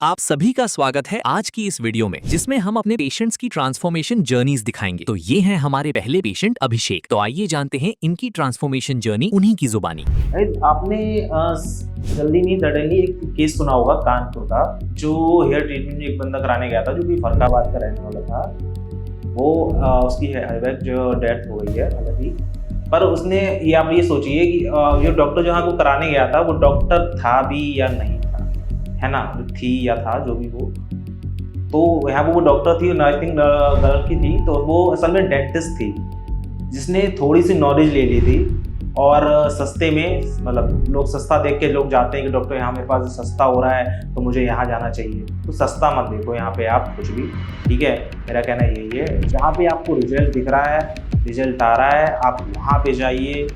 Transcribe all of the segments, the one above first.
आप सभी का स्वागत है आज की इस वीडियो में, जिसमें हम अपने पेशेंट्स की ट्रांसफॉर्मेशन जर्नीज दिखाएंगे। तो ये हैं हमारे पहले पेशेंट अभिषेक। तो आइए जानते हैं इनकी ट्रांसफॉर्मेशन जर्नी उन्हीं की जुबानी। आपने जल्दी नहीं सडनली एक केस सुना होगा कानपुर का, जो हेयर ट्रीटमेंट एक बंदा कराने गया था जो कि फरकाबाद का रहने वाला था। वो उसकी जो डेथ हो गई है हालांकि, पर उसने आप ये सोचिए कि जो डॉक्टर जहाँ को कराने गया था वो डॉक्टर था भी या नहीं था, है ना, थी या था जो भी हो। तो यहाँ पर वो डॉक्टर थी, आई थिंक गर्ल की थी, तो वो असल में डेंटिस्ट थी जिसने थोड़ी सी नॉलेज ले ली थी और सस्ते में, मतलब लोग सस्ता देख के लोग जाते हैं कि डॉक्टर यहाँ मेरे पास सस्ता हो रहा है तो मुझे यहाँ जाना चाहिए। तो सस्ता मत देखो यहाँ पे आप कुछ भी, ठीक है। मेरा कहना यही है, जहाँ पे आपको रिजल्ट दिख रहा है, रिजल्ट आ रहा है, आप वहाँ पे जाइए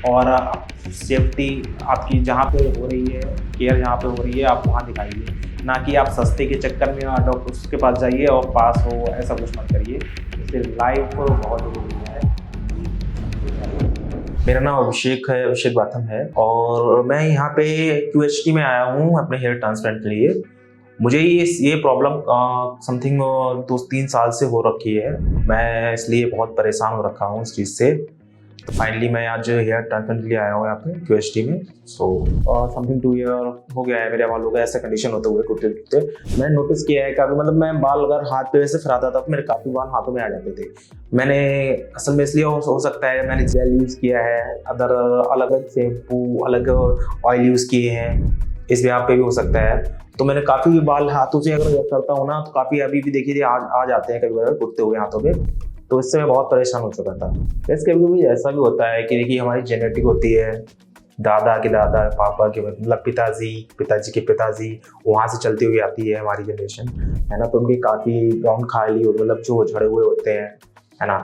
और सेफ्टी आपकी जहाँ पे हो रही है, केयर जहाँ पे हो रही है, आप वहाँ दिखाइए, ना कि आप सस्ते के चक्कर में डॉक्टर उसके पास जाइए और पास हो, ऐसा कुछ मत करिए। इससे लाइफ बहुत जरूरी है। मेरा नाम अभिषेक बाथम है और मैं यहाँ पे QHT में आया हूँ अपने हेयर ट्रांसप्लांट के लिए। मुझे ये प्रॉब्लम समथिंग 2-3 साल से हो रखी है। मैं इसलिए बहुत परेशान हो रखा हूँ इस चीज़ से। तो फाइनली मैं आज हेयर ट्रांसप्लांट के लिए आया हूँ यहाँ पे QHT में। समथिंग 2 ईयर हो गया है मेरे बालों का ऐसा कंडीशन होते हुए टूटते टूटते। मैंने नोटिस किया है काफ़ी, मतलब मैं बाल अगर हाथ पे वैसे फैलाता था तो मेरे काफ़ी बाल हाथों में आ जाते थे। मैंने असल में इसलिए हो सकता है, मैंने जेल यूज़ किया है, अदर अलग अलग शैम्पू, अलग ऑयल यूज़ किए हैं, इस यहाँ पे भी हो सकता है। तो मैंने काफ़ी बाल हाथों से अगर करता हूँ ना तो काफ़ी अभी भी देखिए आ जाते हैं कभी बार टूटते हुए हाथों पे। तो इससे मैं बहुत परेशान हो चुका था। इसके कभी ऐसा भी होता है कि देखिए हमारी जेनेटिक होती है, दादा के दादा, पापा के, मतलब पिताजी के पिताजी, वहाँ से चलती हुई आती है हमारी जनरेशन, है ना। तो उनके काफ़ी ब्राउन खाली, मतलब जो झड़े हुए होते हैं, है ना।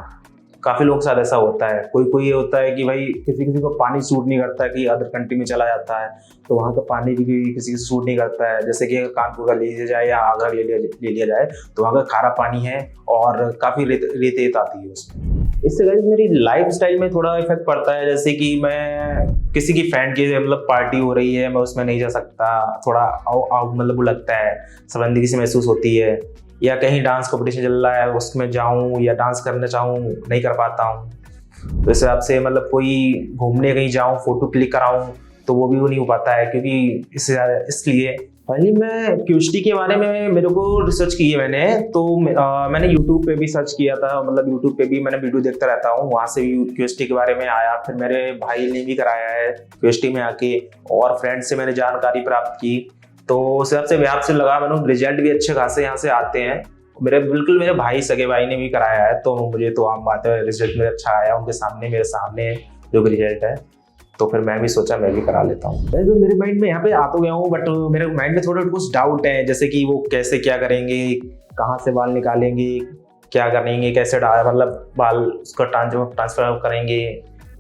काफ़ी लोग के साथ ऐसा होता है। कोई ये होता है कि भाई किसी को पानी सूट नहीं करता है कि अदर कंट्री में चला जाता है तो वहाँ का पानी भी किसी को सूट नहीं करता है। जैसे कि कानपुर का ले लिया जाए या आगरा ले लिया जाए तो वहाँ का खारा पानी है और काफ़ी रेत आती है उसमें। इससे गाइस मेरी लाइफ स्टाइल में थोड़ा इफेक्ट पड़ता है। जैसे कि मैं किसी की फ्रेंड की मतलब पार्टी हो रही है, मैं उसमें नहीं जा सकता, थोड़ा मतलब वो लगता है, शर्मिंदगी सी महसूस होती है। या कहीं डांस कॉम्पिटिशन चल रहा है उसमें जाऊं या डांस करना चाहूं, नहीं कर पाता हूं। तो इस हिसाब से मतलब कोई घूमने कहीं जाऊं, फोटो क्लिक कराऊं तो वो भी नहीं हो पाता है, क्योंकि इसलिए फाइनली मैं QHT के बारे में मेरे को रिसर्च की है मैंने। तो मैंने यूट्यूब पे भी सर्च किया था, मतलब यूट्यूब पे भी मैंने वीडियो देखता रहता हूँ, वहाँ से भी QHT के बारे में आया। फिर मेरे भाई ने भी कराया है QHT में आके, और फ्रेंड से मैंने जानकारी प्राप्त की। तो उस हिसाब से व्याप से लगा मैंने, रिजल्ट भी अच्छे खासे यहाँ से आते हैं। मेरे भाई, सगे भाई ने भी कराया है, तो मुझे तो आम बात है, रिजल्ट मेरा अच्छा आया उनके सामने, मेरे सामने जो भी रिजल्ट है। तो फिर मैं भी सोचा मैं भी करा लेता हूँ। तो मेरे माइंड में यहाँ पे आ तो गया हूँ, बट मेरे माइंड में थोड़ा कुछ डाउट है, जैसे कि वो कैसे क्या करेंगे, कहाँ से बाल निकालेंगे, क्या करेंगे, कैसे मतलब बाल उसका ट्रांसफर करेंगे।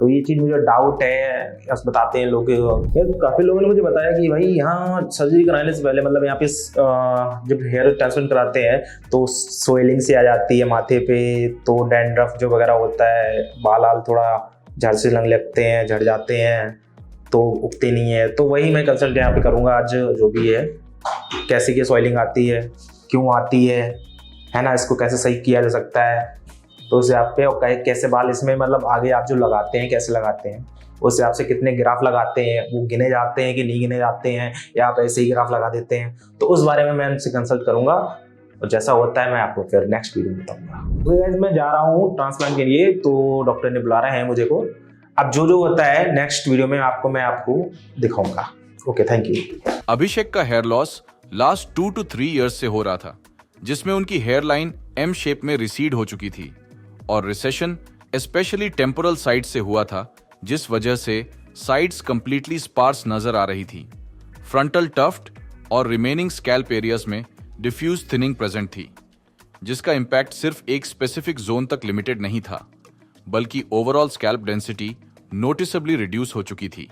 तो ये चीज़ मुझे डाउट है। बस बताते हैं लोग, काफ़ी लोगों ने मुझे बताया कि भाई यहाँ सर्जरी कराने से पहले, मतलब यहाँ पे जब हेयर ट्रांसप्लांट कराते हैं तो स्वेलिंग से आ जाती है माथे पे, तो डैंड्रफ जो वगैरह होता है, बाल थोड़ा झड़ से लगते हैं, झड़ जाते हैं, तो उगते नहीं है। तो वही मैं कंसल्ट यहाँ पे करूँगा आज, जो भी है, कैसे की स्वेलिंग आती है, क्यों आती है ना, इसको कैसे सही किया जा सकता है। तो उस हिसाब पे कैसे बाल इसमें, मतलब आगे आप जो लगाते हैं कैसे लगाते हैं, उस हिसाब से कितने ग्राफ लगाते हैं, वो गिने जाते हैं कि नहीं गिने जाते हैं, या आप ऐसे ही ग्राफ लगा देते हैं। तो उस बारे में मैं उनसे कंसल्ट करूंगा और जैसा होता है मैं आपको फिर नेक्स्ट वीडियो में बताऊंगा। तो गाइस मैं जा रहा हूँ ट्रांसप्लांट के लिए, तो डॉक्टर ने बुला रहे हैं मुझे को। अब जो होता है नेक्स्ट वीडियो में मैं आपको दिखाऊंगा। Okay, thank you. अभिषेक का hair loss last 2 to 3 years से हो रहा था, जिसमें उनकी हेयर लाइन M शेप में रिसीड हो चुकी थी और रिसेशन स्पेशली टेम्पोरल साइड से हुआ था, जिस वजह से साइड्स कंप्लीटली स्पार्स नजर आ रही थी। फ्रंटल टफ्ट और रिमेनिंग स्कैल्प एरियाज में डिफ्यूज थिनिंग प्रेजेंट थी, जिसका इम्पैक्ट सिर्फ एक स्पेसिफिक जोन तक लिमिटेड नहीं था, बल्कि ओवरऑल स्कैल्प डेंसिटी नोटिसेबली रिड्यूस हो चुकी थी।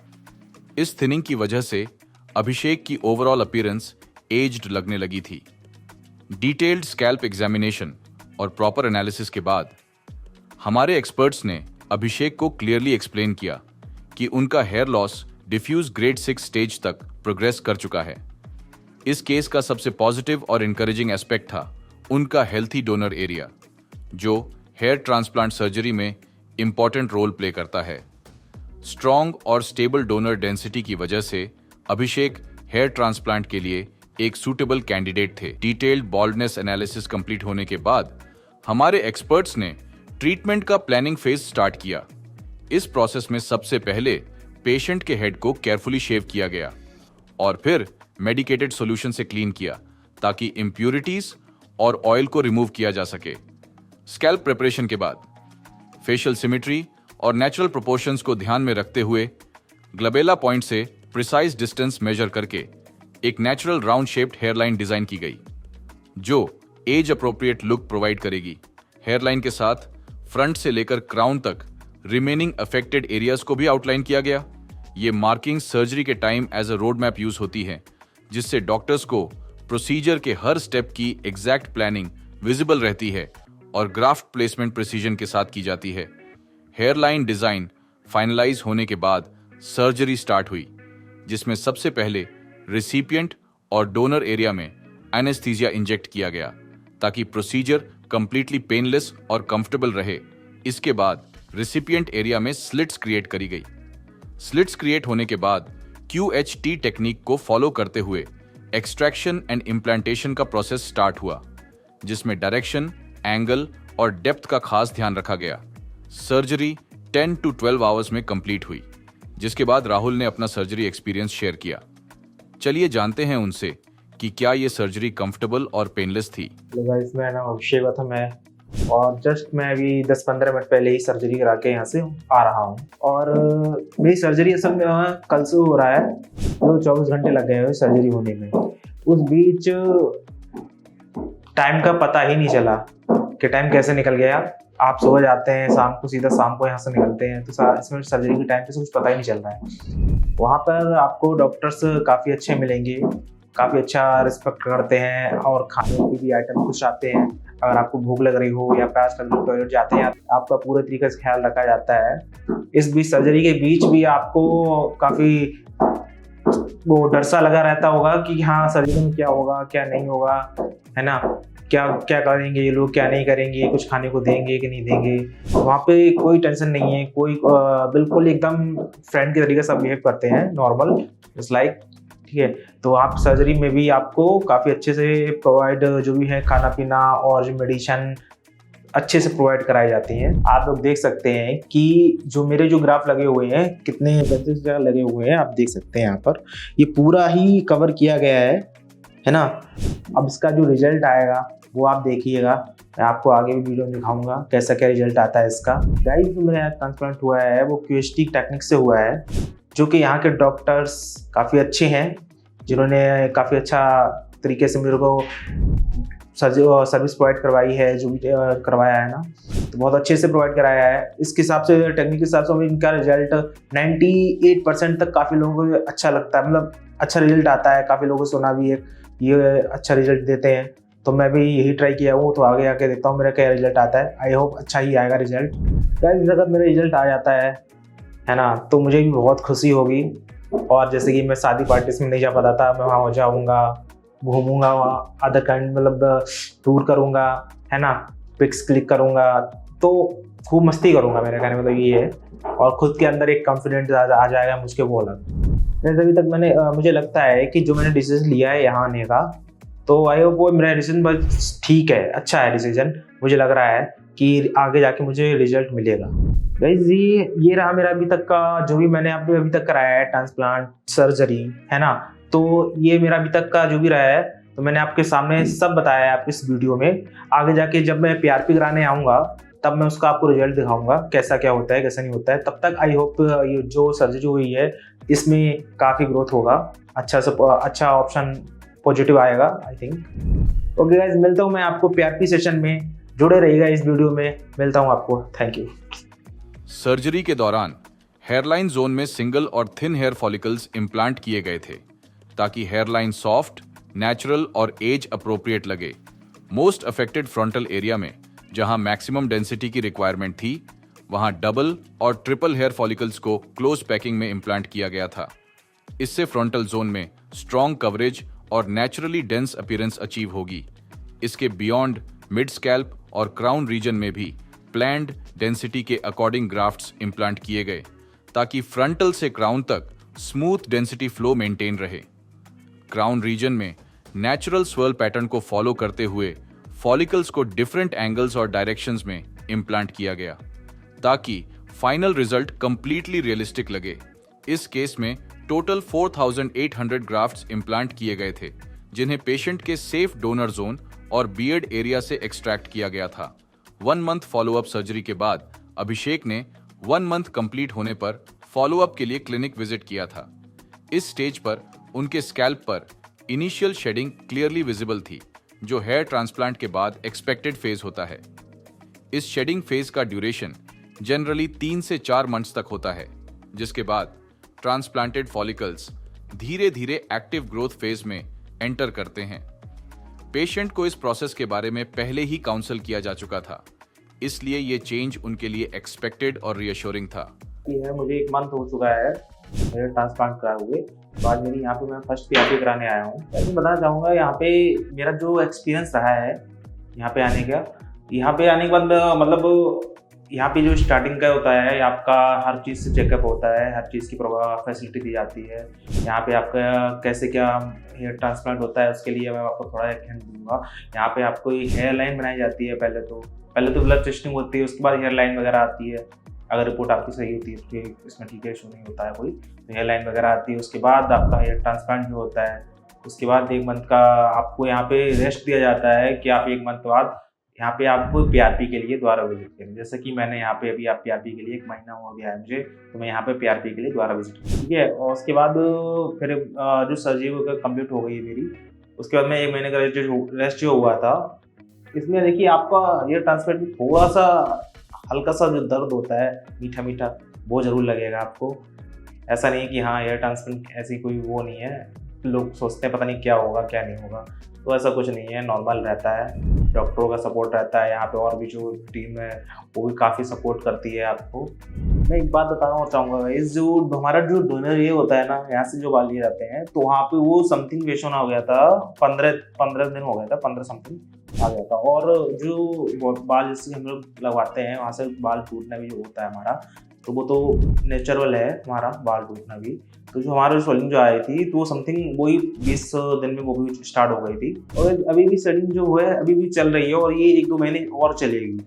इस थिनिंग की वजह से अभिषेक की ओवरऑल अपीयरेंस एज्ड लगने लगी थी। डिटेल्ड स्कैल्प एग्जामिनेशन और प्रॉपर एनालिसिस के बाद हमारे एक्सपर्ट्स ने अभिषेक को क्लियरली एक्सप्लेन किया कि उनका hair loss diffuse grade 6 stage तक प्रोग्रेस कर चुका है। इस केस का सबसे पॉजिटिव और इनकरेजिंग एस्पेक्ट था उनका हेल्थी डोनर एरिया, जो हेयर ट्रांसप्लांट सर्जरी में इंपॉर्टेंट रोल प्ले करता है। स्ट्रॉन्ग और स्टेबल डोनर डेंसिटी की वजह से अभिषेक हेयर ट्रांसप्लांट के लिए एक सूटेबल कैंडिडेट थे। डिटेल्ड बॉल्डनेस एनालिसिस कंप्लीट होने के बाद हमारे एक्सपर्ट्स ने ट्रीटमेंट का प्लानिंग फेज स्टार्ट किया। इस प्रोसेस में सबसे पहले पेशेंट के हेड को केयरफुली शेव किया गया और फिर मेडिकेटेड सॉल्यूशन से क्लीन किया ताकि इम्प्यूरिटीज और ऑयल को रिमूव किया जा सके। स्कैल्प प्रिपरेशन के बाद फेशियल सिमेट्री और नेचुरल प्रोपोर्शंस को ध्यान में रखते हुए ग्लबेला पॉइंट से प्रिसाइज डिस्टेंस मेजर करके एक natural round shaped hairline design की गई, जो एज अप्रोप्रिएट लुक प्रोवाइड करेगी। हेयरलाइन के साथ फ्रंट से लेकर क्राउन तक रिमेनिंग अफेक्टेड एरियाज को भी आउटलाइन किया गया। ये मार्किंग सर्जरी के time as a road map use होती है, जिससे डॉक्टर्स को प्रोसीजर के हर स्टेप की एग्जैक्ट प्लानिंग विजिबल रहती है और ग्राफ्ट प्लेसमेंट प्रिसीजन के साथ की जाती है। हेयरलाइन डिजाइन फाइनलाइज होने के बाद सर्जरी स्टार्ट हुई, जिसमें सबसे पहले रिसिपिएंट और डोनर एरिया में एनेस्थीसिया इंजेक्ट किया गया ताकि प्रोसीजर कंप्लीटली पेनलेस और कंफर्टेबल रहे। इसके बाद रिसिपिएंट एरिया में स्लिट्स क्रिएट करी गई। स्लिट्स क्रिएट होने के बाद QHT टेक्निक को फॉलो करते हुए एक्सट्रैक्शन एंड इम्प्लांटेशन का प्रोसेस स्टार्ट हुआ, जिसमें डायरेक्शन, एंगल और डेप्थ का खास ध्यान रखा गया। सर्जरी 10 to 12 आवर्स में कंप्लीट हुई, जिसके बाद राहुल ने अपना सर्जरी एक्सपीरियंस शेयर किया। चलिए जानते हैं उनसे कि क्या ये सर्जरी कंफर्टेबल और पेनलेस थी। गाइस, मेरा नाम अभिषेक गौतम है और जस्ट मैं अभी 10-15 मिनट पहले ही सर्जरी करा के यहाँ से आ रहा हूँ। और मेरी सर्जरी असल में कल से हो रहा है, तो 24 घंटे लग गए हुए सर्जरी होने में। उस बीच टाइम का पता ही नहीं चला कि टाइम कैसे निकल गया। आप सुबह जाते हैं, शाम को सीधा शाम को यहाँ से निकलते हैं, तो इसमें सर्जरी के टाइम पे से कुछ पता ही नहीं चल रहा है। वहाँ पर आपको डॉक्टर्स काफ़ी अच्छे मिलेंगे, काफ़ी अच्छा रिस्पेक्ट करते हैं और खाने की भी आइटम कुछ आते हैं। अगर आपको भूख लग रही हो या प्यास लग रही हो, टॉयलेट जाते हैं, आपका पूरे तरीके से ख्याल रखा जाता है। इस बीच सर्जरी के बीच भी आपको काफ़ी वो डर सा लगा रहता होगा कि हाँ सर्जरी में क्या होगा क्या नहीं होगा, है ना, क्या क्या करेंगे ये लोग, क्या नहीं करेंगे, कुछ खाने को देंगे कि नहीं देंगे। वहाँ पे कोई टेंशन नहीं है, कोई बिल्कुल एकदम फ्रेंड के तरीके से सब बिहेव करते हैं, नॉर्मल इट्स लाइक, ठीक है। तो आप सर्जरी में भी आपको काफ़ी अच्छे से प्रोवाइड जो भी है खाना पीना और जो मेडिसिन अच्छे से प्रोवाइड कराई जाती हैं। आप लोग देख सकते हैं कि जो मेरे जो ग्राफ लगे हुए हैं कितने जगह लगे हुए हैं, आप देख सकते हैं यहाँ पर ये पूरा ही कवर किया गया है ना। अब इसका जो रिजल्ट आएगा वो आप देखिएगा, मैं आपको आगे भी वीडियो में दिखाऊंगा कैसा क्या रिजल्ट आता है इसका। गाइस, जो मेरा ट्रांसप्लांट हुआ है वो QHT टेक्निक से हुआ है, जो कि यहाँ के डॉक्टर्स काफ़ी अच्छे हैं, जिन्होंने काफ़ी अच्छा तरीके से मेरे को सर्विस प्रोवाइड करवाई है, जो भी करवाया है ना, तो बहुत अच्छे से प्रोवाइड कराया है। इसके हिसाब से टेक्निक के हिसाब से इनका रिजल्ट 98% तक काफ़ी लोगों को अच्छा लगता है, मतलब अच्छा रिजल्ट आता है। काफ़ी लोगों को सुना भी है ये अच्छा रिजल्ट देते हैं, तो मैं भी यही ट्राई किया हूँ, तो आगे आके देखता हूँ मेरा क्या रिजल्ट आता है। आई होप अच्छा ही आएगा रिजल्ट। गाइस, अगर मेरा रिजल्ट आ जाता है ना, तो मुझे भी बहुत खुशी होगी। और जैसे कि मैं शादी पार्टीज में नहीं जा पाता था, मैं वहाँ जाऊँगा, घूमूंगा, वहाँ अदर काइंड मतलब टूर करूँगा, है ना, पिक्स क्लिक करूँगा, तो खूब मस्ती करूँगा। मेरे कहने मतलब ये है, और खुद के अंदर एक कॉन्फिडेंस आ जाएगा मुझके वो अलग। जैसे अभी तक मुझे लगता है कि जो मैंने डिसीजन लिया है यहाँ आने का, तो आई होप वो मेरा डिसीजन बहुत ठीक है, अच्छा है डिसीजन। मुझे लग रहा है कि आगे जाके मुझे रिजल्ट मिलेगा। गाइस, ये रहा मेरा अभी तक का जो भी मैंने अभी तक कराया है ट्रांसप्लांट सर्जरी, है ना। तो ये मेरा अभी तक का जो भी रहा है, तो मैंने आपके सामने सब बताया है आपकी इस वीडियो में। आगे जाके जब मैं PRP कराने आऊँगा तब मैं उसका आपको रिजल्ट दिखाऊंगा कैसा क्या होता है कैसा नहीं होता है। तब तक आई होप ये जो सर्जरी हुई है इसमें काफ़ी ग्रोथ होगा, अच्छा ऑप्शन पॉजिटिव आएगा आई थिंक। ओके गाइस, मिलता हूँ मैं आपको PRP सेशन में, जुड़े रहिएगा इस वीडियो में, मिलता हूँ आपको, थैंक यू। सर्जरी के दौरान हेयरलाइन जोन में सिंगल और थिन हेयर फॉलिकल्स इम्प्लांट किए गए थे ताकि हेयरलाइन सॉफ्ट, नेचुरल और एज अप्रोप्रिएट लगे। मोस्ट अफेक्टेड फ्रंटल एरिया में जहां मैक्सिमम डेंसिटी की रिक्वायरमेंट थी, वहां डबल और ट्रिपल हेयर फॉलिकल्स को क्लोज पैकिंग में इम्प्लांट किया गया था। इससे फ्रंटल जोन में स्ट्रॉन्ग कवरेज और नेचुरली डेंस अपीयरेंस अचीव होगी। इसके बियॉन्ड मिड स्कैल्प और क्राउन रीजन में भी प्लान्ड डेंसिटी के अकॉर्डिंग ग्राफ्ट्स इम्प्लांट किए गए ताकि फ्रंटल से क्राउन तक स्मूथ डेंसिटी फ्लो मेंटेन रहे। क्राउन रीजन में नेचुरल स्वर्ल पैटर्न को फॉलो करते हुए फॉलिकल्स को डिफरेंट एंगल्स और डायरेक्शंस में इम्प्लांट किया गया ताकि फाइनल रिजल्ट कंप्लीटली रियलिस्टिक लगे। इस केस में टोटल 4,800 ग्राफ्ट्स इम्प्लांट किए गए थे, जिन्हें पेशेंट के सेफ डोनर जोन और बियर्ड एरिया से एक्सट्रैक्ट किया गया था। 1 मंथ फॉलोअप सर्जरी के बाद अभिषेक ने 1 मंथ कंप्लीट होने पर फॉलोअप के लिए क्लिनिक विजिट किया था। इस स्टेज पर उनके स्कैल्प पर इनिशियल शेडिंग क्लियरली विजिबल थी, जो हेयर ट्रांसप्लांट के बाद एक्सपेक्टेड फेज होता है। इस शेडिंग फेज का ड्यूरेशन जनरली 3 से 4 मंथ्स तक होता है, जिसके बाद ट्रांसप्लांटेड फॉलिकल्स धीरे धीरे एक्टिव ग्रोथ फेज में एंटर करते हैं। पेशेंट को इस प्रोसेस के बारे में पहले ही काउंसल किया जा चुका था, इसलिए ये चेंज उनके लिए एक्सपेक्टेड और रियश्योरिंग था। मुझे 1 मंथ हो चुका है मेरे ट्रांसप्लांट कराए हुए। बाद मेरी यहाँ पे मैं फर्स्ट PRP कराने आया हूँ। मैं बताना चाहूँगा यहाँ पे मेरा जो एक्सपीरियंस रहा है यहाँ पे आने के बाद मतलब यहाँ पे जो स्टार्टिंग का होता है आपका हर चीज़ से चेकअप होता है, हर चीज़ की फैसिलिटी दी जाती है। यहाँ पे आपका कैसे क्या हेयर ट्रांसप्लांट होता है उसके लिए मैं आपको थोड़ा एक हिंट दूंगा। यहाँ पे आपको हेयर लाइन बनाई जाती है। पहले तो ब्लड टेस्टिंग होती है, उसके बाद हेयर लाइन वगैरह आती है। अगर रिपोर्ट आपकी सही होती है तो इसमें ठीक है, इशू नहीं होता है कोई, तो हेयर लाइन वगैरह आती है। उसके बाद आपका हेयर ट्रांसप्लांट जो होता है, उसके बाद 1 मंथ का आपको यहाँ पे रेस्ट दिया जाता है कि आप 1 मंथ बाद यहाँ पे आपको PRP के लिए दोबारा विजिट करें। जैसे कि मैंने यहाँ पे अभी आप PRP के लिए 1 महीना हो गया है मुझे, तो मैं यहाँ पे PRP के लिए दोबारा विजिट किया, ठीक है। और उसके बाद फिर जो सर्जरी कंप्लीट हो गई मेरी, उसके बाद मैं 1 महीने का रेस्ट जो हुआ था, इसमें देखिए आपका हेयर ट्रांसप्लांट में थोड़ा सा हल्का सा जो दर्द होता है मीठा मीठा, वो जरूर लगेगा आपको। ऐसा नहीं कि हाँ हेयर ट्रांसप्लांट ऐसी कोई वो नहीं है, लोग सोचते हैं पता नहीं क्या होगा क्या नहीं होगा, तो ऐसा कुछ नहीं है, नॉर्मल रहता है। डॉक्टरों का सपोर्ट रहता है यहाँ पे, और भी जो टीम है वो भी काफ़ी सपोर्ट करती है आपको। मैं एक बात बताना चाहूँगा, इस जो हमारा जो डोनर ये होता है ना, यहाँ से जो बाल लिए जाते हैं, तो वहाँ पे वो समथिंग रेशो ना हो गया था, 15 दिन हो गया था, 15 समथिंग आ गया था। और जो बाल जैसे हम लोग लगवाते हैं वहाँ से बाल टूटना भी जो होता है हमारा, तो वो तो नेचुरल है हमारा बाल टूटना भी। तो जो हमारा स्वेलिंग जो आई थी तो समथिंग वही 20 दिन में वो भी स्टार्ट हो गई थी, और अभी भी स्वेलिंग जो है अभी भी चल रही है, और ये 1-2 महीने और चलेगी।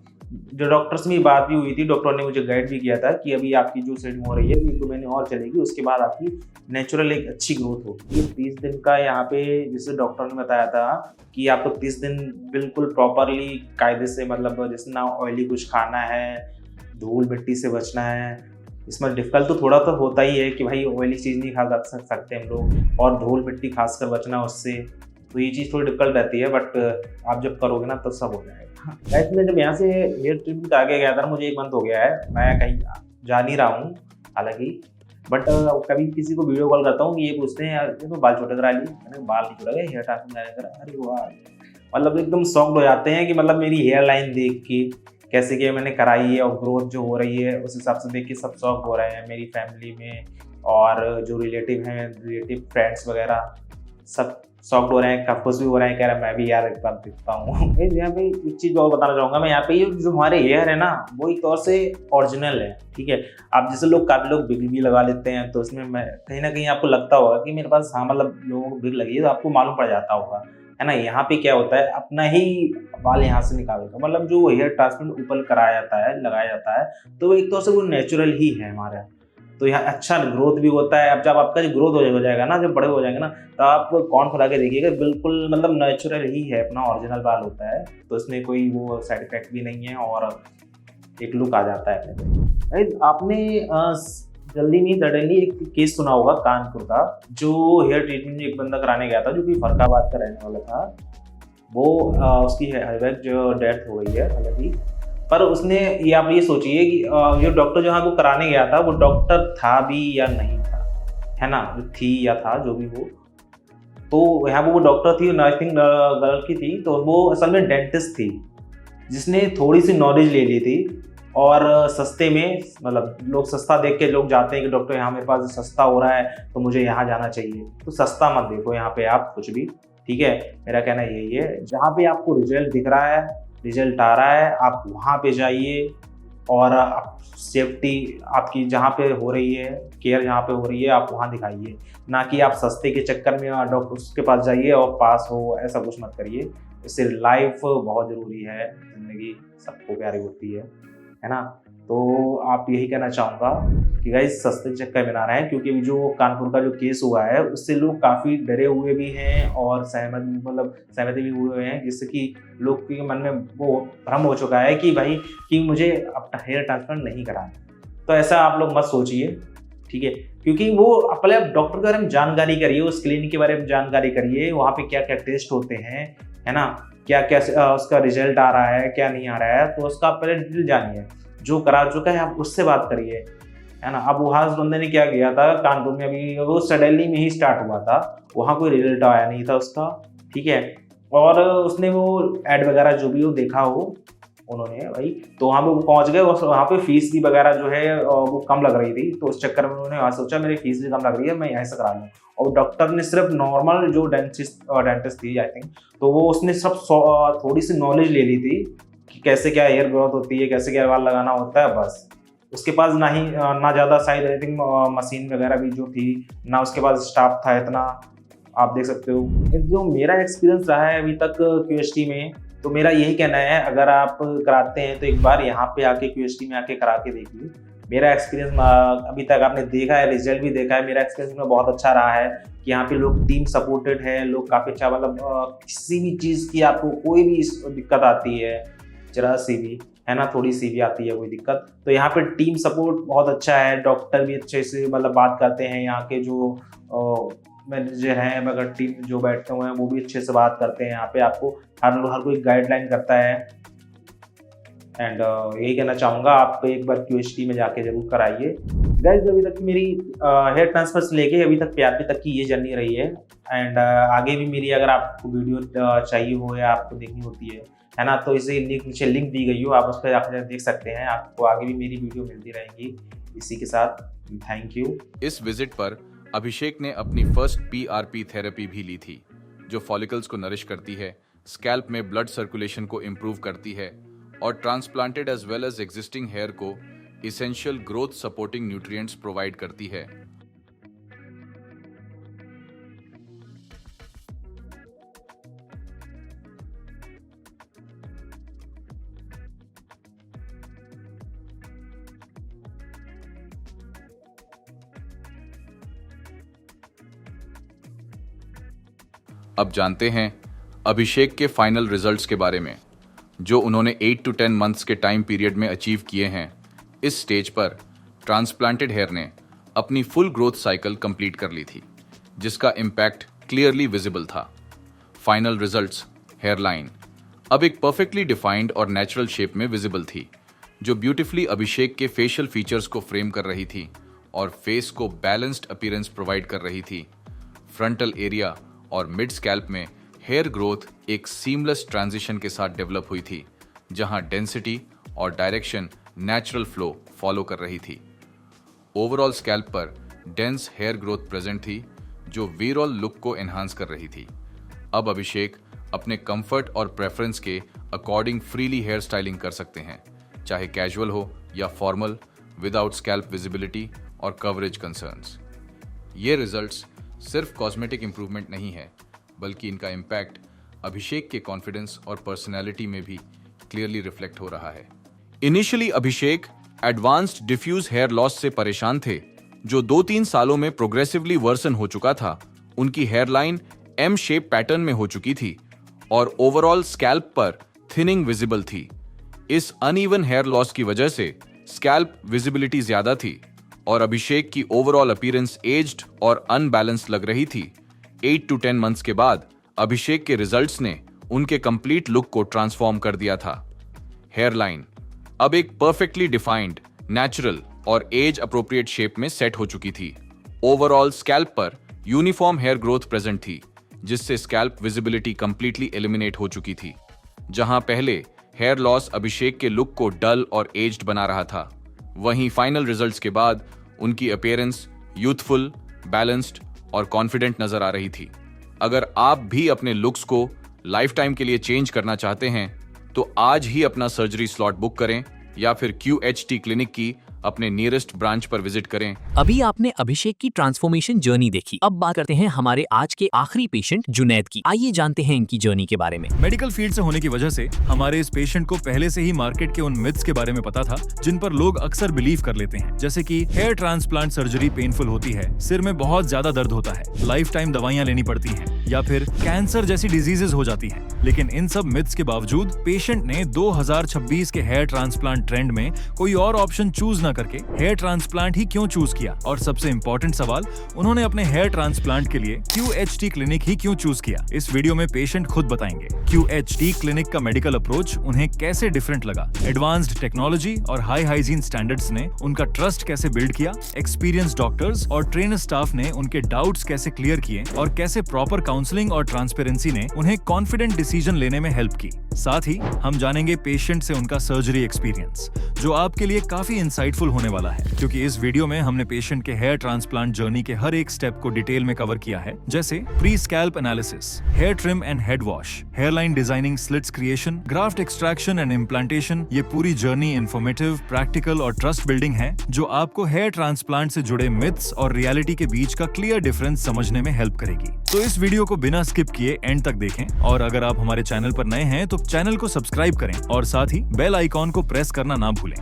जो डॉक्टर से मेरी बात भी हुई थी, डॉक्टर ने मुझे गाइड भी किया था कि अभी आपकी जो स्वेलिंग हो रही है 1-2 महीने और चलेगी, उसके बाद आपकी नेचुरल एक अच्छी ग्रोथ होगी। 30 दिन का यहाँ पे जैसे डॉक्टर ने बताया था कि आपको 30 दिन बिल्कुल प्रॉपरली कायदे से, मतलब जैसे ना ऑयली कुछ खाना है, धूल मिट्टी से बचना है। इसमें डिफिकल्ट तो थोड़ा तो होता ही है कि भाई ऑयली चीज़ नहीं खा सकते हम लोग, और धूल मिट्टी खासकर बचना उससे, तो ये चीज़ थोड़ी डिफिकल्ट रहती है, बट आप जब करोगे ना तो सब हो जाएगा। लाइफ में जब यहाँ से हेयर ट्रीटमेंट आगे गया था, मुझे 1 मंथ हो गया है, मैं कहीं जा नहीं रहा हूँ हालांकि, बट कभी किसी को वीडियो कॉल करता हूँ कि ये पूछते हैं यार तो बाल छोटे करा लिए, मैंने बाल नहीं छोटा, हेयर ट्रांसप्लांट करा, अरे वाह, मतलब एकदम शॉक्ड हो जाते हैं कि मतलब मेरी हेयर लाइन देख के कैसे कि मैंने कराई है, और ग्रोथ जो हो रही है उस हिसाब से देख के सब शॉक हो रहे हैं मेरी फैमिली में, और जो रिलेटिव फ्रेंड्स वगैरह सब शॉक्ड हो रहे हैं, खुश भी हो रहे हैं, कह रहे हैं मैं भी यार एक बार दिखता हूँ। यहाँ पे एक चीज़ और बताना चाहूँगा मैं, यहाँ पे ये जो हमारे हेयर है ना वो एक तौर से ओरिजिनल है, ठीक है। आप जैसे काफ़ी लोग बिग भी लगा लेते हैं, तो उसमें मैं कहीं ना कहीं आपको लगता होगा कि मेरे पास हाँ मतलब लोगों को बिग लगी है, तो आपको मालूम पड़ जाता होगा, है ना। यहाँ पे क्या होता है, अपना ही बाल यहाँ से निकालता, मतलब जो हेयर ट्रांसप्लांट ऊपर कराया जाता है, लगाया जाता है, तो एक तौर से वो नेचुरल ही है हमारा। तो यहाँ अच्छा ग्रोथ भी होता है। अब जब आपका जो ग्रोथ हो जाएगा ना, जब बड़े हो जाएंगे ना, तो आप कौन फुला के देखिएगा, बिल्कुल मतलब नेचुरल ही है, अपना ओरिजिनल बाल होता है, तो इसमें कोई वो साइड इफेक्ट भी नहीं है, और एक लुक आ जाता है। आपने जल्दी नहीं सडनली एक केस सुना होगा कानपुर का, जो हेयर ट्रीटमेंट एक बंदा कराने गया था जो कि फरकाबाद का रहने वाला था, वो उसकी जो डेथ हो गई है हालांकि, पर उसने ये आप ये सोचिए कि जो डॉक्टर जहाँ को कराने गया था वो डॉक्टर था भी या नहीं था, है ना, जो थी या था जो भी हो, तो यहाँ पर वो डॉक्टर थी, आई थिंक गर्ल की थी, तो वो असल में डेंटिस्ट थी जिसने थोड़ी सी नॉलेज ले ली थी, और सस्ते में, मतलब लोग सस्ता देख के लोग जाते हैं कि डॉक्टर यहाँ मेरे पास सस्ता हो रहा है तो मुझे यहाँ जाना चाहिए। तो सस्ता मत देखो यहाँ पे आप कुछ भी, ठीक है। मेरा कहना यही है, जहाँ पे आपको रिजल्ट दिख रहा है, रिजल्ट आ रहा है, आप वहाँ पे जाइए और सेफ्टी आपकी जहाँ पे हो रही है, केयर जहाँ पे हो रही है, आप वहाँ दिखाइए। ना कि आप सस्ते के चक्कर में डॉक्टर उसके पास जाइए और पास हो, ऐसा कुछ मत करिए। इससे लाइफ बहुत ज़रूरी है, ज़िंदगी सबको प्यारी होती है ना। तो आप यही कहना चाहूँगा कि गाइस सस्ते चक्कर में ना रहें, क्योंकि जो कानपुर का जो केस हुआ है उससे लोग काफ़ी डरे हुए भी हैं और सहमति भी हुए हैं, जिससे कि लोग के मन में वो भ्रम हो चुका है कि भाई कि मुझे अपना हेयर ट्रांसप्लांट नहीं कराना। तो ऐसा आप लोग मत सोचिए, ठीक है। क्योंकि वो अपने डॉक्टर के बारे में जानकारी करिए, उस क्लिनिक के बारे में जानकारी करिए, वहाँ पे क्या क्या टेस्ट होते हैं, है ना, क्या क्या उसका रिजल्ट आ रहा है, क्या नहीं आ रहा है, तो उसका आप पहले डिटेल जानिए। जो करा चुका है आप उससे बात करिए, है ना। अब वहाँ उस बंदे ने क्या किया था कानपुर में, अभी वो सडनली में ही स्टार्ट हुआ था, वहाँ कोई रिजल्ट आया नहीं था उसका, ठीक है। और उसने वो ऐड वगैरह जो भी वो देखा हो उन्होंने भाई, तो वहाँ पे वो पहुँच गए। वहाँ पे फीस भी वगैरह जो है वो कम लग रही थी, तो उस चक्कर में उन्होंने वहाँ सोचा मेरी फीस भी कम लग रही है, मैं यहाँ से करा लूँ। और डॉक्टर ने सिर्फ नॉर्मल जो डेंटिस्ट थी आई थिंक, तो वो उसने सब थोड़ी सी नॉलेज ले ली थी कि कैसे क्या हेयर ग्रोथ होती है, कैसे क्या बाल लगाना होता है, बस। उसके पास ना ज़्यादा साइड एडिटिंग मशीन वगैरह भी जो थी, ना उसके पास स्टाफ था इतना, आप देख सकते हो। जो मेरा एक्सपीरियंस रहा है अभी तक QHT में, तो मेरा यही कहना है, अगर आप कराते हैं तो एक बार यहाँ पे आके QHT में आके करा के देखिए। मेरा एक्सपीरियंस अभी तक आपने देखा है, रिजल्ट भी देखा है, मेरा एक्सपीरियंस में बहुत अच्छा रहा है कि यहाँ पे लोग टीम सपोर्टेड है, लोग काफ़ी अच्छा, मतलब किसी भी चीज़ की आपको कोई भी दिक्कत आती है, जरा सी भी, है ना, थोड़ी सी भी आती है कोई दिक्कत, तो यहाँ पे टीम सपोर्ट बहुत अच्छा है। डॉक्टर भी अच्छे से बात करते हैं, यहाँ के जो मैनेजर हैं मगर टीम जो बैठते हुए हैं वो भी अच्छे से बात करते हैं। यहाँ पे आपको हर कोई गाइडलाइन करता है। एंड यही कहना चाहूँगा, आप एक बार QHT में जाके जरूर कराइए। गाइस, अभी तक मेरी हेयर ट्रांसफर से लेके अभी तक PRP तक की ये जर्नी रही है। एंड आगे भी मेरी, अगर आपको वीडियो चाहिए हो या आपको देखनी होती है ना, तो इसे नीचे लिंक दी गई हो, आप उस पर जाकर देख सकते हैं। आपको आगे भी मेरी वीडियो मिलती रहेंगी। इसी के साथ थैंक यू। इस विजिट पर अभिषेक ने अपनी फर्स्ट PRP थेरेपी भी ली थी, जो फॉलिकल्स को नरिश करती है, स्कैल्प में ब्लड सर्कुलेशन को इम्प्रूव करती है और transplanted as well as existing hair को essential growth supporting nutrients provide करती है। अब जानते हैं अभिषेक के फाइनल रिजल्ट्स के बारे में, जो उन्होंने 8 to 10 मंथ्स के टाइम पीरियड में अचीव किए हैं। इस स्टेज पर ट्रांसप्लांटेड हेयर ने अपनी फुल ग्रोथ साइकिल कंप्लीट कर ली थी, जिसका इम्पैक्ट क्लियरली विजिबल था। फाइनल रिजल्ट्स, हेयरलाइन अब एक परफेक्टली डिफाइंड और नेचुरल शेप में विजिबल थी, जो ब्यूटिफुली अभिषेक के फेशियल फीचर्स को फ्रेम कर रही थी और फेस को बैलेंस्ड अपीयरेंस प्रोवाइड कर रही थी। फ्रंटल एरिया और मिड स्कैल्प में हेयर ग्रोथ एक सीमलेस ट्रांजिशन के साथ डेवलप हुई थी, जहां डेंसिटी और डायरेक्शन नेचुरल फ्लो फॉलो कर रही थी। ओवरऑल स्कैल्प पर डेंस हेयर ग्रोथ प्रेजेंट थी, जो वीरॉल लुक को एनहांस कर रही थी। अब अभिषेक अपने कंफर्ट और प्रेफरेंस के अकॉर्डिंग फ्रीली हेयर स्टाइलिंग कर सकते हैं, चाहे कैजुअल हो या फॉर्मल, विदाउट स्कैल्प विजिबिलिटी और कवरेज कंसर्न्स। ये रिजल्ट्स सिर्फ कॉस्मेटिक इंप्रूवमेंट नहीं है, बल्कि इनका इम्पैक्ट अभिषेक के कॉन्फिडेंस और पर्सनैलिटी में भी क्लियरली रिफ्लेक्ट हो रहा है। इनिशियली अभिषेक एडवांस्ड डिफ्यूज हेयर लॉस से परेशान थे, जो 2-3 सालों में प्रोग्रेसिवली वर्सन हो चुका था। उनकी हेयरलाइन M शेप पैटर्न में हो चुकी थी और ओवरऑल स्कैल्प पर थिनिंग विजिबल थी। इस अनइवन हेयर लॉस की वजह से स्कैल्प विजिबिलिटी ज्यादा थी और अभिषेक की ओवरऑल अपीयरेंस एज्ड और अनबैलेंस्ड लग रही थी। 8 to 10 मंथ्स के बाद अभिषेक के रिजल्ट्स ने उनके कंप्लीट लुक को ट्रांसफॉर्म कर दिया था। हेयरलाइन अब एक परफेक्टली डिफाइंड, नेचुरल और एज अप्रोप्रिएट शेप में सेट हो चुकी थी। ओवरऑल स्कैल्प पर यूनिफॉर्म हेयर ग्रोथ प्रेजेंट थी, जिससे स्कैल्प विजिबिलिटी कंप्लीटली एलिमिनेट हो चुकी थी। जहां पहले हेयर लॉस अभिषेक के लुक को डल और एज्ड बना रहा था। वहीं फाइनल रिजल्ट्स के बाद उनकी अपीयरेंस यूथफुल, बैलेंस्ड और कॉन्फिडेंट नजर आ रही थी। अगर आप भी अपने लुक्स को लाइफ टाइम के लिए चेंज करना चाहते हैं तो आज ही अपना सर्जरी स्लॉट बुक करें या फिर QHT क्लिनिक की अपने नियरेस्ट ब्रांच पर विजिट करें। अभी आपने अभिषेक की ट्रांसफॉर्मेशन जर्नी देखी। अब बात करते हैं हमारे आज के आखिरी पेशेंट जुनैद की। आइए जानते हैं इनकी जर्नी के बारे में। मेडिकल फील्ड से होने की वजह से हमारे इस पेशेंट को पहले से ही मार्केट के उन मिथ्स के बारे में पता था जिन पर लोग अक्सर बिलीव कर लेते हैं, जैसे कि हेयर ट्रांसप्लांट सर्जरी पेनफुल होती है, सिर में बहुत ज्यादा दर्द होता है, लाइफ टाइम दवाइयां लेनी पड़ती हैं, या फिर कैंसर जैसी डिजीजेस हो जाती हैं। लेकिन इन सब मिथ्स के बावजूद पेशेंट ने 2026 के हेयर ट्रांसप्लांट ट्रेंड में कोई और ऑप्शन चूज न करके हेयर ट्रांसप्लांट ही क्यों चूज किया, और सबसे इंपॉर्टेंट सवाल, उन्होंने अपने हेयर ट्रांसप्लांट के लिए QHT क्लिनिक ही क्यों चूज किया। इस वीडियो में पेशेंट खुद बताएंगे QHT क्लिनिक का मेडिकल अप्रोच उन्हें कैसे डिफरेंट लगा, एडवांस्ड टेक्नोलॉजी और हाई हाइजीन स्टैंडर्ड्स ने उनका ट्रस्ट कैसे बिल्ड किया, एक्सपीरियंस डॉक्टर्स और ट्रेनर स्टाफ ने उनके डाउट्स कैसे क्लियर किए, और कैसे प्रॉपर काउंसलिंग और ट्रांसपेरेंसी ने उन्हें कॉन्फिडेंट डिसीजन लेने में हेल्प की। साथ ही हम जानेंगे पेशेंट से उनका सर्जरी एक्सपीरियंस, जो आपके लिए काफी इंसाइटफुल होने वाला है, क्योंकि इस वीडियो में हमने पेशेंट के हेयर ट्रांसप्लांट जर्नी के हर एक स्टेप को डिटेल में कवर किया है, जैसे pre scalp analysis, hair trim and head wash, hairline designing, slits creation, graft extraction and implantation. ये पूरी जर्नी इंफॉर्मेटिव, प्रैक्टिकल और ट्रस्ट बिल्डिंग है, जो आपको हेयर ट्रांसप्लांट से जुड़े मिथ्स और रियलिटी के बीच का क्लियर डिफरेंस समझने में हेल्प करेगी। तो इस वीडियो को बिना स्किप किए एंड तक देखें, और अगर आप हमारे चैनल पर नए हैं तो चैनल को सब्सक्राइब करें और साथ ही बेल आइकॉन को प्रेस करना ना भूलें।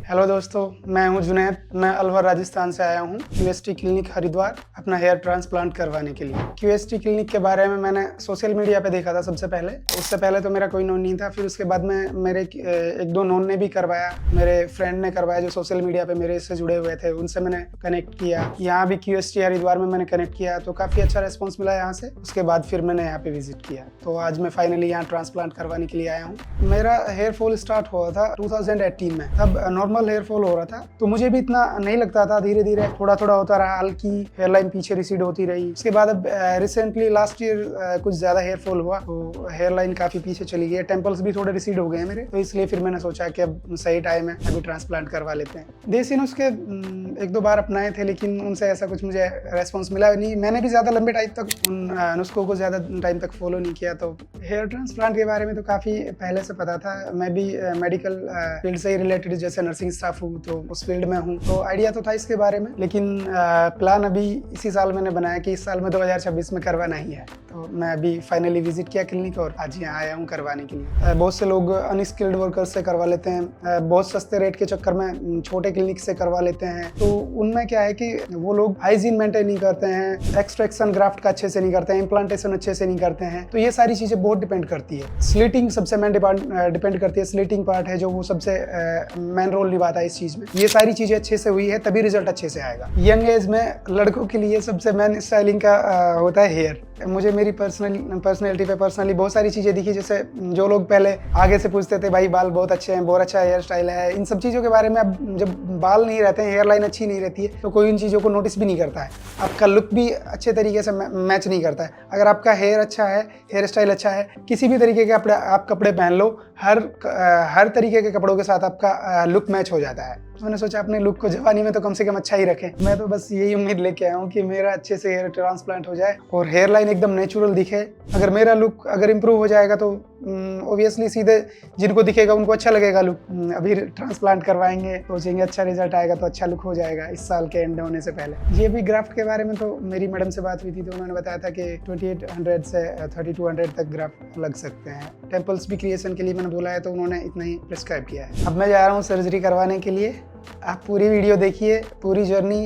हेलो दोस्तों, मैं हूं जुनैद। मैं अलवर राजस्थान से आया हूं QHT क्लिनिक हरिद्वार अपना हेयर ट्रांसप्लांट करवाने के लिए। QHT क्लिनिक के बारे में मैंने सोशल मीडिया पे देखा था सबसे पहले। उससे पहले तो मेरा कोई नोन नहीं था। फिर उसके बाद में मेरे एक दो नोन ने भी करवाया, मेरे फ्रेंड ने करवाया जो सोशल मीडिया पे मेरे से जुड़े हुए थे, उनसे मैंने कनेक्ट किया। यहाँ भी QHT हरिद्वार में मैंने कनेक्ट किया तो काफ़ी अच्छा रेस्पॉन्स मिला यहाँ से। उसके बाद फिर मैंने यहाँ पे विजिट किया, तो आज मैं फाइनली यहाँ ट्रांसप्लांट करवाने के लिए आया हूँ। मेरा हेयर फॉल स्टार्ट हुआ था 2018 में। तब नॉर्मल हेयर फॉल हो रहा था, तो मुझे भी इतना नहीं लगता था। धीरे धीरे थोड़ा थोड़ा होता रहा, हल्की हेयरलाइन पीछे रिसीड होती रही। उसके बाद अब रिसेंटली लास्ट ईयर कुछ ज्यादा हेयर फॉल हुआ, तो हेयरलाइन काफी पीछे चली गई, टेम्पल्स भी थोड़े रिसीड हो गए हैं मेरे। तो इसलिए फिर मैंने सोचा कि अब सही टाइम है, अभी ट्रांसप्लांट करवा लेते हैं। देसी नुस्खे एक दो बार अपनाए थे, लेकिन उनसे ऐसा कुछ मुझे रेस्पॉन्स मिला नहीं। मैंने भी ज्यादा लंबे टाइम तक उन नुस्खों को ज्यादा टाइम तक फॉलो नहीं किया। तो हेयर ट्रांसप्लांट के बारे में तो काफी पहले से पता था। मैं भी मेडिकल फील्ड से ही रिलेटेड, जैसे नर्सिंग स्टाफ हूँ, तो उस फील्ड में हूँ, तो आइडिया तो था इसके बारे में। लेकिन प्लान अभी इसी साल मैंने बनाया कि इस साल में 2026 में करवाना ही है। तो मैं अभी फाइनली विजिट किया क्लिनिक और आज यहाँ आया हूँ करवाने के लिए। बहुत से लोग अनस्किल्ड वर्कर्स से करवा लेते हैं, बहुत सस्ते रेट के चक्कर में छोटे क्लिनिक से करवा लेते हैं। तो उनमें क्या है कि वो लोग हाइजीन मेंटेन नहीं करते हैं, एक्सट्रैक्शन ग्राफ्ट का अच्छे से नहीं करते हैं, इम्प्लांटेशन अच्छे से नहीं करते हैं। तो ये सारी चीज़ें बहुत डिपेंड करती है। स्लिटिंग सबसे मेन डिपेंड करती है। स्लिटिंग पार्ट है जो वो सबसे मेन रोल निभाता है इस चीज़ में। ये सारी चीज़ें अच्छे से हुई है तभी रिजल्ट अच्छे से आएगा। यंग एज में लड़कों के लिए सबसे मेन स्टाइलिंग का होता है हेयर। मुझे मेरी पर्सनैलिटी पे पर्सनली बहुत सारी चीज़ें दिखी, जैसे जो लोग पहले आगे से पूछते थे भाई बाल बहुत अच्छे हैं, बहुत अच्छा हेयर स्टाइल है, इन सब चीज़ों के बारे में अब जब बाल नहीं रहते हैं, हेयर लाइन अच्छी नहीं रहती है, तो कोई इन चीज़ों को नोटिस भी नहीं करता है। आपका लुक भी अच्छे तरीके से मैच नहीं करता है। अगर आपका हेयर अच्छा है, हेयर स्टाइल अच्छा है, किसी भी तरीके के आप कपड़े पहन लो, हर तरीके के कपड़ों के साथ आपका लुक मैच हो जाता है। मैंने सोचा अपने लुक को जवानी में तो कम से कम अच्छा ही रखें। मैं तो बस यही उम्मीद लेके आया हूँ कि मेरा अच्छे से हेयर ट्रांसप्लांट हो जाए और हेयर लाइन एकदम नेचुरल दिखे। अगर मेरा लुक अगर इम्प्रूव हो जाएगा तो ऑब्वियसली सीधे जिनको दिखेगा उनको अच्छा लगेगा लुक। अभी ट्रांसप्लांट करवाएंगे, सोचेंगे अच्छा रिजल्ट आएगा तो अच्छा लुक हो जाएगा इस साल के एंड होने से पहले। ये भी ग्राफ्ट के बारे में तो मेरी मैडम से बात हुई थी, तो उन्होंने बताया था कि 2800 से 3200 तक ग्राफ्ट लग सकते हैं। टेम्पल्स भी क्रिएशन के लिए मैंने बोला है, तो उन्होंने इतना ही प्रिस्क्राइब किया है। अब मैं जा रहा हूँ सर्जरी करवाने के लिए। आप पूरी वीडियो देखिए, पूरी जर्नी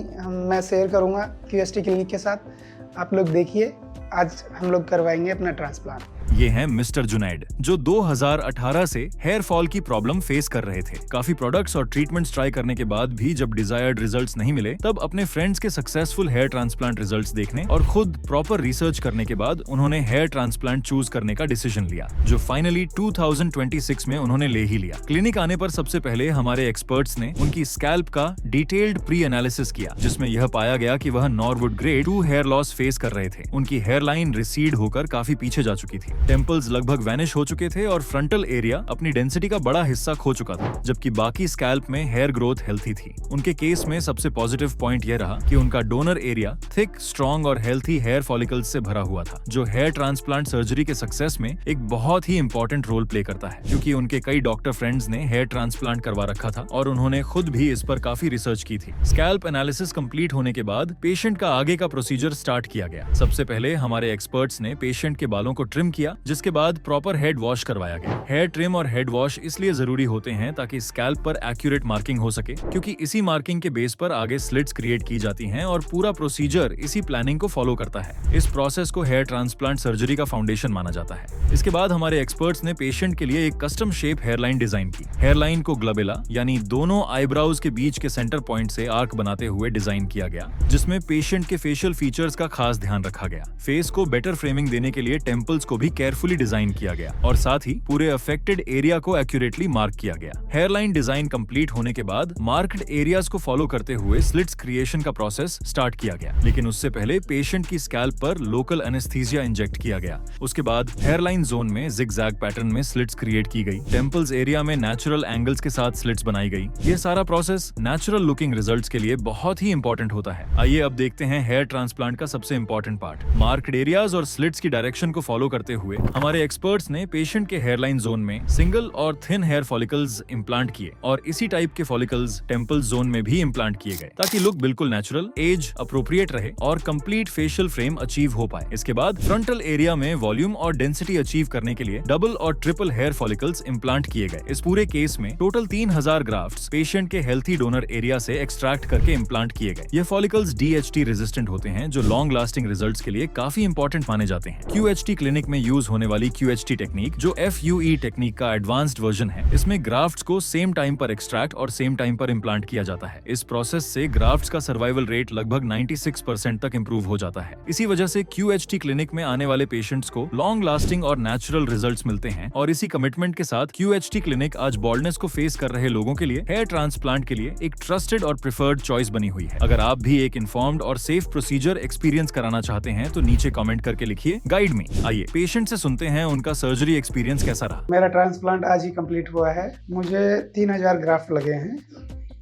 मैं शेयर करूँगा QHT क्लिनिक के साथ। आप लोग देखिए, आज हम लोग करवाएंगे अपना ट्रांसप्लांट। ये हैं मिस्टर जुनैद, जो 2018 से हेयर फॉल की प्रॉब्लम फेस कर रहे थे। काफी प्रोडक्ट्स और ट्रीटमेंट्स ट्राई करने के बाद भी जब डिजायर्ड रिजल्ट्स नहीं मिले, तब अपने फ्रेंड्स के सक्सेसफुल हेयर ट्रांसप्लांट रिजल्ट्स देखने और खुद प्रॉपर रिसर्च करने के बाद उन्होंने हेयर ट्रांसप्लांट चूज करने का डिसीजन लिया, जो फाइनली 2026 में उन्होंने ले ही लिया। क्लिनिक आने पर सबसे पहले हमारे एक्सपर्ट्स ने उनकी स्कैल्प का डिटेल्ड प्री एनालिसिस किया, जिसमें यह पाया गया कि वह Norwood grade 2 hair loss face कर रहे थे। उनकी हेयर लाइन रिसीड होकर काफी पीछे जा चुकी थी। टेम्पल्स लगभग वैनिश हो चुके थे और फ्रंटल एरिया अपनी डेंसिटी का बड़ा हिस्सा खो चुका था, जबकि बाकी स्कैल्प में हेयर ग्रोथ हेल्थी थी। उनके केस में सबसे पॉजिटिव पॉइंट यह रहा कि उनका डोनर एरिया थिक, स्ट्रॉन्ग और हेल्थी हेयर फॉलिकल्स से भरा हुआ था, जो हेयर ट्रांसप्लांट सर्जरी के सक्सेस में एक बहुत ही इंपॉर्टेंट रोल प्ले करता है, क्योंकि उनके कई डॉक्टर फ्रेंड्स ने हेयर ट्रांसप्लांट करवा रखा था और उन्होंने खुद भी इस पर काफी रिसर्च की थी। स्कैल्प एनालिसिस कंप्लीट होने के बाद पेशेंट का आगे का प्रोसीजर स्टार्ट किया गया। सबसे पहले हमारे एक्सपर्ट्स ने पेशेंट के बालों को ट्रिम किया, जिसके बाद प्रॉपर हेड वॉश करवाया गया। हेयर ट्रिम और हेड वॉश इसलिए जरूरी होते हैं ताकि स्कैल्प पर एक्यूरेट मार्किंग हो सके, क्योंकि इसी मार्किंग के बेस पर आगे स्लिट्स क्रिएट की जाती हैं और पूरा प्रोसीजर इसी प्लानिंग को फॉलो करता है। इस प्रोसेस को हेयर ट्रांसप्लांट सर्जरी का फाउंडेशन माना जाता है। इसके बाद हमारे एक्सपर्ट्स ने पेशेंट के लिए एक कस्टम शेप हेयरलाइन डिजाइन की। हेयरलाइन को ग्लोबुला यानी दोनों आईब्राउज के बीच के सेंटर पॉइंट से आर्क बनाते हुए डिजाइन किया गया, जिसमें पेशेंट के फेशियल फीचर्स का खास ध्यान रखा गया। फेस को बेटर फ्रेमिंग देने के लिए टेम्पल्स को भी केयरफुली डिजाइन किया गया और साथ ही पूरे अफेक्टेड एरिया को एक्यूरेटली मार्क किया गया। हेयरलाइन डिजाइन कंप्लीट होने के बाद मार्क्ड एरियाज को फॉलो करते हुए स्लिट्स क्रिएशन का प्रोसेस स्टार्ट किया गया, लेकिन उससे पहले पेशेंट की स्कैल्प पर लोकल एनेस्थीसिया इंजेक्ट किया गया। उसके बाद हेयरलाइन जोन में जिगजैग पैटर्न में स्लिट्स क्रिएट की गई। टेम्पल्स एरिया में नेचुरल एंगल्स के साथ स्लिट्स बनाई गई। ये सारा प्रोसेस नेचुरल लुकिंग रिजल्ट्स के लिए बहुत ही इंपॉर्टेंट होता है। आइए अब देखते हैं हेयर ट्रांसप्लांट का सबसे इंपॉर्टेंट पार्ट। मार्क्ड एरियाज और स्लिट्स की डायरेक्शन को फॉलो करते हुए हमारे एक्सपर्ट्स ने पेशेंट के हेयरलाइन जोन में सिंगल और थिन हेयर फॉलिकल्स इम्प्लांट किए और इसी टाइप के फॉलिकल्स टेम्पल जोन में भी इम्प्लांट किए गए, ताकि लुक बिल्कुल नेचुरल, एज अप्रोप्रिएट रहे और कंप्लीट फेशियल फ्रेम अचीव हो पाए। इसके बाद फ्रंटल एरिया में वॉल्यूम और डेंसिटी अचीव करने के लिए डबल और ट्रिपल हेयर फॉलिकल्स इम्प्लांट किए गए। इस पूरे केस में टोटल 3000 ग्राफ्ट्स पेशेंट के हेल्थी डोनर एरिया से एक्सट्रैक्ट करके इम्प्लांट किए गए। ये फॉलिकल्स DHT रेजिस्टेंट होते हैं, जो लॉन्ग लास्टिंग रिजल्ट्स के लिए काफी इंपॉर्टेंट माने जाते हैं। QHT क्लिनिक में यूज होने वाली QHT टेक्निक, जो FUE टेक्निक का एडवांस्ड वर्जन है, इसमें ग्राफ्ट्स को सेम टाइम पर एक्सट्रैक्ट और सेम टाइम पर इम्प्लांट किया जाता है। इस प्रोसेस से ग्राफ्ट्स का सर्वाइवल रेट लगभग 96% तक इंप्रूव हो जाता है। इसी वजह से QHT क्लिनिक में आने वाले पेशेंट्स को लॉन्ग लास्टिंग और नेचुरल रिजल्ट्स मिलते हैं और इसी कमिटमेंट के साथ QHT क्लिनिक आज बॉल्डनेस को फेस कर रहे लोगों के लिए हेयर ट्रांसप्लांट के लिए एक ट्रस्टेड और प्रिफर्ड चॉइस बनी हुई है। अगर आप भी एक इन्फॉर्म्ड और सेफ प्रोसीजर एक्सपीरियंस कराना चाहते हैं तो नीचे कमेंट करके लिखिए गाइड मी। आइए पेशेंट से सुनते हैं उनका सर्जरी एक्सपीरियंस कैसा रहा। मेरा ट्रांसप्लांट आज ही कंप्लीट हुआ है। मुझे 3000 ग्राफ्ट लगे हैं।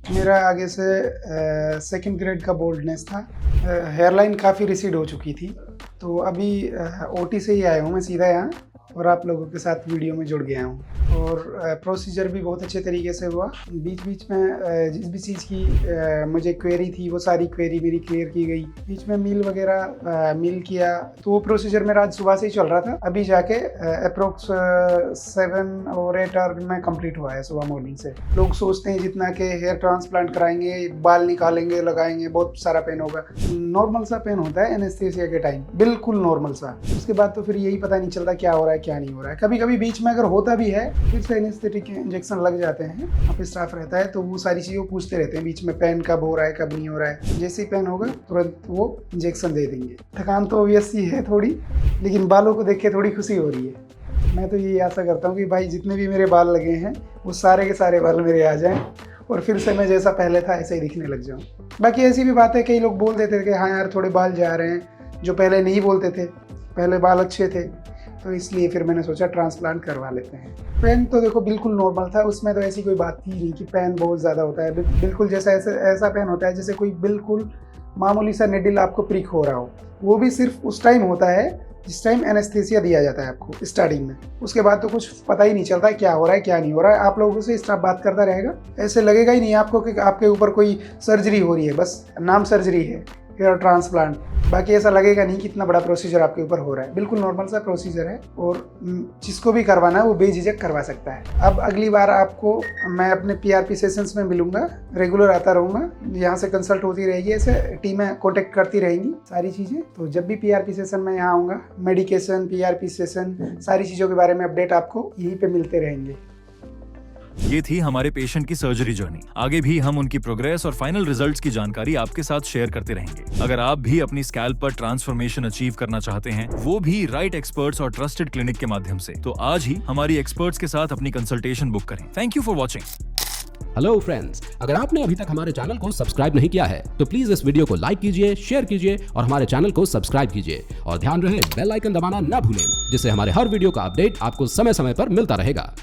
मेरा आगे से सेकंड ग्रेड का बोल्डनेस था। हेयरलाइन काफ़ी रिसीड हो चुकी थी, तो अभी OT से ही आया हूँ मैं सीधा यहाँ और आप लोगों के साथ वीडियो में जुड़ गया हूँ। और प्रोसीजर भी बहुत अच्छे तरीके से हुआ। बीच बीच में जिस भी चीज़ की मुझे क्वेरी थी वो सारी क्वेरी मेरी क्लियर की गई। बीच में मील वगैरह मील किया, तो वो प्रोसीजर मेरा आज सुबह से ही चल रहा था। अभी जाके अप्रोक्स 7 और 8 आवर में कंप्लीट हुआ है सुबह मॉर्निंग से। लोग सोचते हैं जितना कि हेयर ट्रांसप्लांट कराएंगे, बाल निकालेंगे, लगाएंगे, बहुत सारा पेन होगा। नॉर्मल सा पेन होता है एनेस्थीसिया के टाइम, बिल्कुल नॉर्मल सा। उसके बाद तो फिर यही पता नहीं चलता क्या हो रहा है क्या नहीं हो रहा है। कभी कभी बीच में अगर होता भी है फिर से एनेस्थेटिक के इंजेक्शन लग जाते हैं। वहाँ पे स्टाफ रहता है तो वो सारी चीज़ें पूछते रहते हैं बीच में, पेन कब हो रहा है कब नहीं हो रहा है। जैसे ही पेन होगा तुरंत वो इंजेक्शन दे देंगे। थकान तो ऑब्वियसली है थोड़ी, लेकिन बालों को देख के थोड़ी खुशी हो रही है। मैं तो यही आशा करता हूँ कि भाई जितने भी मेरे बाल लगे हैं वो सारे के सारे बाल मेरे आ जाएं और फिर से मैं जैसा पहले था ऐसे ही दिखने लग जाऊँ। बाकी ऐसी भी बात है, कई लोग बोल देते थे कि हाँ यार थोड़े बाल जा रहे हैं, जो पहले नहीं बोलते थे, पहले बाल अच्छे थे, तो इसलिए फिर मैंने सोचा ट्रांसप्लांट करवा लेते हैं। पेन तो देखो बिल्कुल नॉर्मल था, उसमें तो ऐसी कोई बात थी नहीं कि पेन बहुत ज़्यादा होता है। बिल्कुल जैसा ऐसा पेन होता है जैसे कोई बिल्कुल मामूली सा निडल आपको प्रिक हो रहा हो। वो भी सिर्फ उस टाइम होता है जिस टाइम एनेस्थीसिया दिया जाता है आपको स्टार्टिंग में। उसके बाद तो कुछ पता ही नहीं चलता है क्या हो रहा है क्या नहीं हो रहा है। आप लोगों से स्टाफ बात करता रहेगा, ऐसे लगेगा ही नहीं आपको कि आपके ऊपर कोई सर्जरी हो रही है। बस नाम सर्जरी है, हेयर ट्रांसप्लांट, बाकी ऐसा लगेगा नहीं कि इतना बड़ा प्रोसीजर आपके ऊपर हो रहा है। बिल्कुल नॉर्मल सा प्रोसीजर है और जिसको भी करवाना है वो बेझिझक करवा सकता है। अब अगली बार आपको मैं अपने PRP सेशंस में मिलूंगा, रेगुलर आता रहूँगा, यहाँ से कंसल्ट होती रहेगी, ऐसे टीमें कॉन्टेक्ट करती रहेंगी सारी चीज़ें। तो जब भी PRP सेशन में यहाँ आऊँगा, मेडिकेशन, PRP सेशन, सारी चीज़ों के बारे में अपडेट आपको यहीं पर मिलते रहेंगे। ये थी हमारे पेशेंट की सर्जरी जर्नी। आगे भी हम उनकी प्रोग्रेस और फाइनल रिजल्ट्स की जानकारी आपके साथ शेयर करते रहेंगे। अगर आप भी अपनी स्कैल्प पर ट्रांसफॉर्मेशन अचीव करना चाहते हैं, वो भी राइट एक्सपर्ट्स और ट्रस्टेड क्लिनिक के माध्यम से, तो आज ही हमारी एक्सपर्ट्स के साथ अपनी कंसल्टेशन बुक करें। Thank you for watching. Hello friends, अगर आपने अभी तक हमारे चैनल को सब्सक्राइब नहीं किया है तो प्लीज इस वीडियो को लाइक कीजिए, शेयर कीजिए और हमारे चैनल को सब्सक्राइब कीजिए और ध्यान रहे बेल आइकन दबाना ना भूलें, जिससे हमारे हर वीडियो का अपडेट आपको समय समय पर मिलता रहेगा।